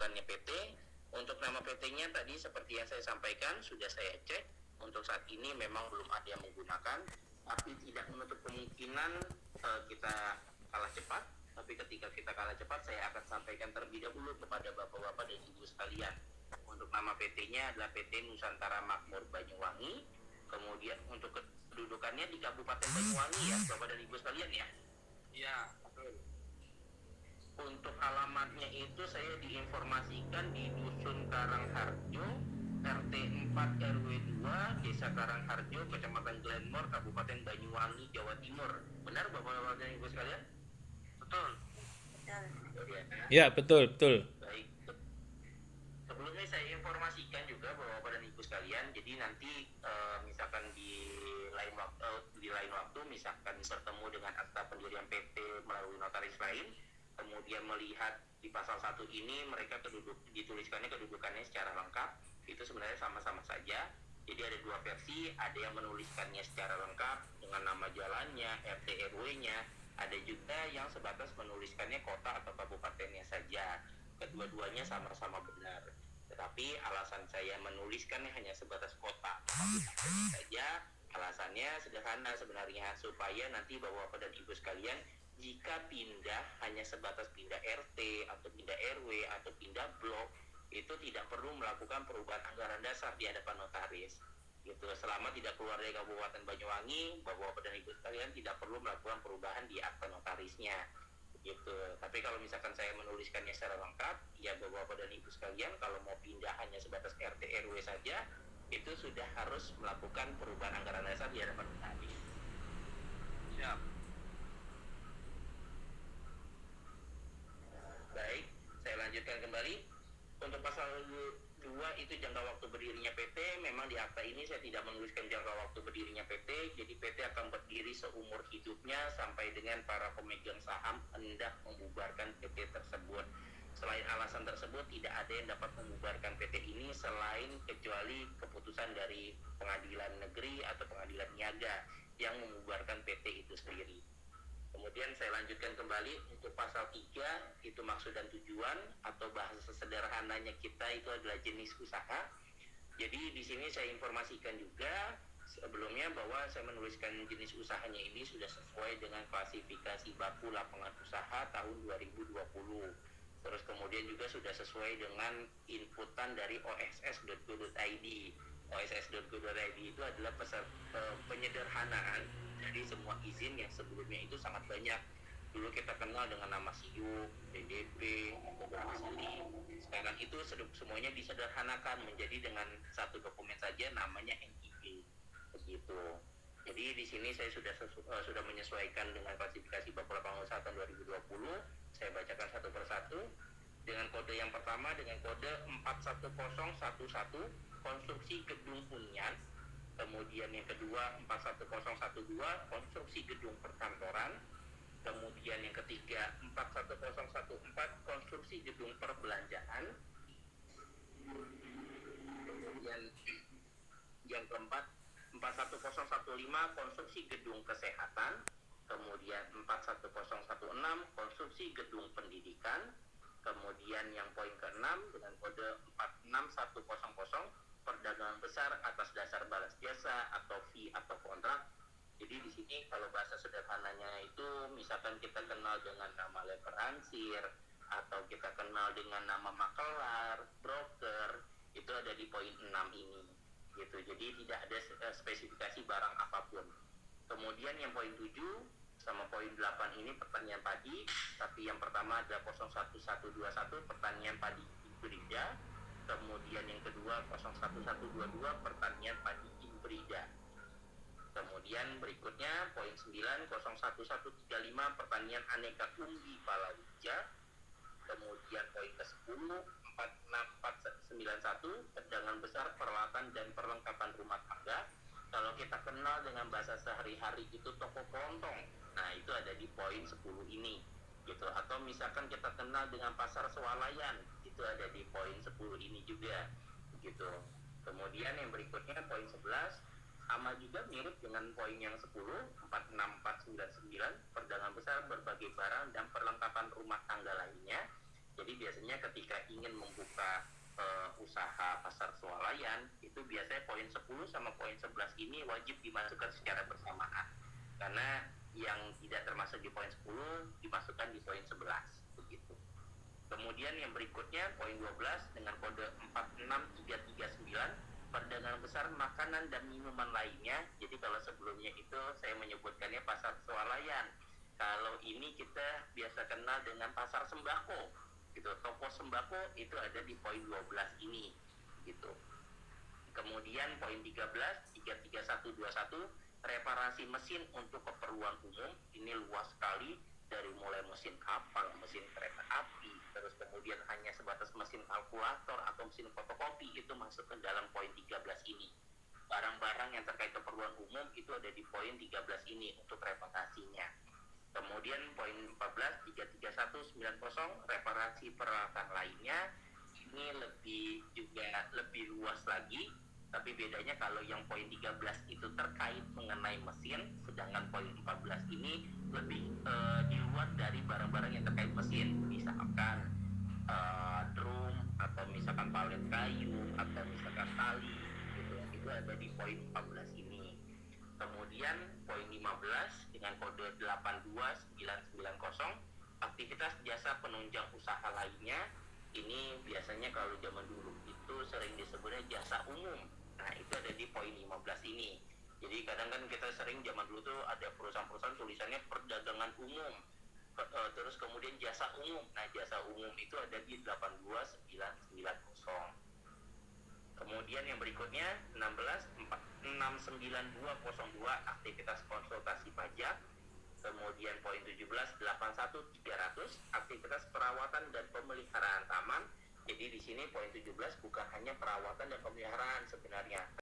kedudukannya PT. Untuk nama PT-nya tadi seperti yang saya sampaikan sudah saya cek. Untuk saat ini memang belum ada yang menggunakan, tapi tidak menutup kemungkinan kita kalah cepat. Tapi ketika kita kalah cepat, saya akan sampaikan terlebih dahulu kepada bapak-bapak dan ibu sekalian. Untuk nama PT-nya adalah PT Nusantara Makmur Banyuwangi. Kemudian untuk kedudukannya di Kabupaten Banyuwangi ya, bapak dan ibu sekalian ya. Iya, betul. Untuk alamatnya itu saya diinformasikan di Dusun Karangharjo, RT 4 RW 2, Desa Karangharjo, Kecamatan Glenmore, Kabupaten Banyuwangi, Jawa Timur. Benar bapak-bapak dan ibu sekalian? Betul. Ya, betul. Baik. Sebelumnya saya informasikan juga bapak-bapak dan ibu sekalian, jadi nanti misalkan di lain waktu misalkan bertemu dengan akta pendirian PT melalui notaris lain, kemudian melihat di pasal 1 ini mereka dituliskannya kedudukannya secara lengkap, itu sebenarnya sama-sama saja. Jadi ada dua versi, ada yang menuliskannya secara lengkap dengan nama jalannya, RT RW-nya, ada juga yang sebatas menuliskannya kota atau kabupatennya saja. Kedua-duanya sama-sama benar. Tetapi alasan saya menuliskannya hanya sebatas kota saja, alasannya sederhana sebenarnya, supaya nanti bapak-bapak dan ibu sekalian jika pindah hanya sebatas pindah RT atau pindah RW atau pindah blok, itu tidak perlu melakukan perubahan anggaran dasar di hadapan notaris. Gitu. Selama tidak keluar dari Kabupaten Banyuwangi, bapak-bapak dan ibu sekalian tidak perlu melakukan perubahan di akta notarisnya. Gitu. Tapi kalau misalkan saya menuliskannya secara lengkap, ya bapak-bapak dan ibu sekalian kalau mau pindah hanya sebatas RT RW saja, itu sudah harus melakukan perubahan anggaran dasar di hadapan notaris. Siap. Baik, saya lanjutkan kembali. Untuk pasal 2 itu jangka waktu berdirinya PT, memang di akta ini saya tidak menuliskan jangka waktu berdirinya PT, jadi PT akan berdiri seumur hidupnya sampai dengan para pemegang saham hendak membubarkan PT tersebut. Selain alasan tersebut, tidak ada yang dapat membubarkan PT ini selain kecuali keputusan dari pengadilan negeri atau pengadilan niaga yang membubarkan PT itu sendiri. Kemudian saya lanjutkan kembali untuk pasal 3, itu maksud dan tujuan, atau bahasa sederhananya kita itu adalah jenis usaha. Jadi di sini saya informasikan juga sebelumnya bahwa saya menuliskan jenis usahanya ini sudah sesuai dengan klasifikasi baku lapangan usaha tahun 2020. Terus kemudian juga sudah sesuai dengan inputan dari oss.go.id. oss.go.id itu adalah penyederhanaan dari semua izin yang sebelumnya itu sangat banyak. Dulu kita kenal dengan nama SIU, DDP, domisili. Sekarang itu semuanya disederhanakan menjadi dengan satu dokumen saja namanya NIP. Begitu. Jadi di sini saya sudah menyesuaikan dengan klasifikasi baku lapangan usaha tahun 2020. Saya bacakan satu persatu. Dengan kode yang pertama dengan kode 41011, konstruksi gedung hunian. Kemudian yang kedua 41012, konstruksi gedung perkantoran. Kemudian yang ketiga 41014, konstruksi gedung perbelanjaan. Kemudian yang keempat 41015, konstruksi gedung kesehatan. Kemudian 41016, konstruksi gedung pendidikan. Kemudian yang poin ke-6 dengan kode 46100, perdagangan besar atas dasar balas jasa atau fee atau kontrak. Jadi di sini kalau bahasa sederhananya itu misalkan kita kenal dengan nama leveransir atau kita kenal dengan nama makelar, broker, itu ada di poin 6 ini. Gitu. Jadi tidak ada spesifikasi barang apapun. Kemudian yang poin 7 sama poin 8 ini pertanian padi, tapi yang pertama ada 01121 pertanian padi hibrida. Kemudian yang kedua 01122 pertanian padi hibrida. Kemudian berikutnya poin 9 01135 pertanian aneka umbi palawija. Kemudian poin ke-10 46491 perdagangan besar peralatan dan perlengkapan rumah tangga. Kalau kita kenal dengan bahasa sehari-hari itu toko kelontong. Nah, itu ada di poin 10 ini. Gitu. Atau misalkan kita kenal dengan pasar swalayan, itu ada di poin 10 ini juga. Gitu. Kemudian yang berikutnya poin 11 sama juga mirip dengan poin yang 10 46499 perdagangan besar berbagai barang dan perlengkapan rumah tangga lainnya. Jadi biasanya ketika ingin membuka usaha pasar swalayan itu biasanya poin 10 sama poin 11 ini wajib dimasukkan secara bersamaan. Karena yang tidak termasuk di poin 10 dimasukkan di poin 11 begitu. Kemudian yang berikutnya poin 12 dengan kode 46339 perdagangan besar makanan dan minuman lainnya. Jadi kalau sebelumnya itu saya menyebutkannya pasar swalayan. Kalau ini kita biasa kenal dengan pasar sembako. Gitu. Toko sembako itu ada di poin 12 ini gitu. Kemudian poin 13 33121 reparasi mesin untuk keperluan umum. Ini luas sekali, dari mulai mesin kapal, mesin kereta api, terus kemudian hanya sebatas mesin kalkulator atau mesin fotokopi itu masuk ke dalam poin 13 ini. Barang-barang yang terkait keperluan umum itu ada di poin 13 ini untuk reparasinya. Kemudian poin 14 33190 reparasi peralatan lainnya ini lebih luas lagi, tapi bedanya kalau yang poin 13 itu terkait mengenai mesin, sedangkan poin 14 ini lebih di luar dari barang-barang yang terkait mesin, misalkan drum atau misalkan palet kayu atau misalkan tali gitu. Itu ada di poin 14 ini. Kemudian poin 15 dengan kode 82990 aktivitas jasa penunjang usaha lainnya. Ini biasanya kalau zaman dulu itu sering disebutnya jasa umum. Nah itu ada di poin 15 ini. Jadi kadang kan kita sering zaman dulu tuh ada perusahaan-perusahaan tulisannya perdagangan umum, terus kemudian jasa umum. Nah jasa umum itu ada di 82990. Kemudian yang berikutnya 69202 aktivitas konsultasi pajak. Kemudian poin 17 81300 aktivitas perawatan dan pemeliharaan taman. Jadi di sini poin 17 bukan hanya perawatan dan pemeliharaan sebenarnya,